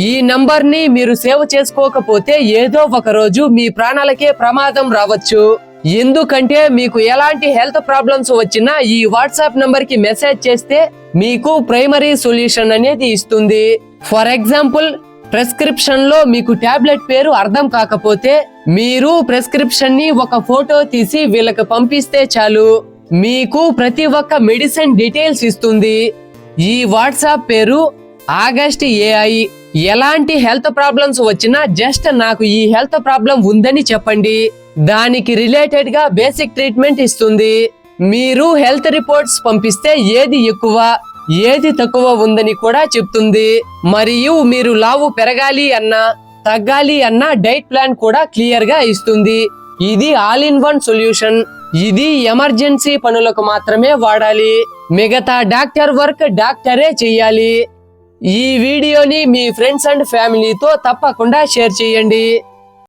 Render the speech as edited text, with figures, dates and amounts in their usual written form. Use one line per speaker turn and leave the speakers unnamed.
ఈ నంబర్ ని మీరు సేవ్ చేసుకోకపోతే ఏదో ఒక రోజు మీ ప్రాణాలకే ప్రమాదం రావచ్చు. ఎందుకంటే మీకు ఎలాంటి హెల్త్ ప్రాబ్లమ్స్ వచ్చినా ఈ వాట్సాప్ నంబర్ కి మెసేజ్ చేస్తే మీకు ప్రైమరీ సొల్యూషన్ అనేది ఇస్తుంది. ఫర్ ఎగ్జాంపుల్, ప్రిస్క్రిప్షన్ లో మీకు టాబ్లెట్ పేరు అర్థం కాకపోతే మీరు ప్రిస్క్రిప్షన్ ని ఒక ఫోటో తీసి వీళ్ళకి పంపిస్తే చాలు, మీకు ప్రతి ఒక్క మెడిసిన్ డీటెయిల్స్ ఇస్తుంది. ఈ వాట్సాప్ పేరు ఆగస్ట్ AI. ఎలాంటి హెల్త్ ప్రాబ్లమ్స్ వచ్చినా జస్ట్ నాకు ఈ హెల్త్ ప్రాబ్లం ఉందని చెప్పండి, దానికి రిలేటెడ్ గా బేసిక్ ట్రీట్మెంట్ ఇస్తుంది. మీరు హెల్త్ రిపోర్ట్స్ పంపిస్తే ఏది ఎక్కువ ఏది తక్కువ ఉందని కూడా చెప్తుంది. మరియు మీరు లావు పెరగాలి అన్నా తగ్గాలి అన్నా డైట్ ప్లాన్ కూడా క్లియర్ గా ఇస్తుంది. ఇది ఆల్ ఇన్ వన్ సొల్యూషన్. ఇది ఎమర్జెన్సీ పనులకు మాత్రమే వాడాలి, మిగతా డాక్టర్ వర్క్ డాక్టరే చెయ్యాలి. ఈ వీడియోని మీ ఫ్రెండ్స్ అండ్ ఫ్యామిలీతో తప్పకుండా షేర్ చేయండి.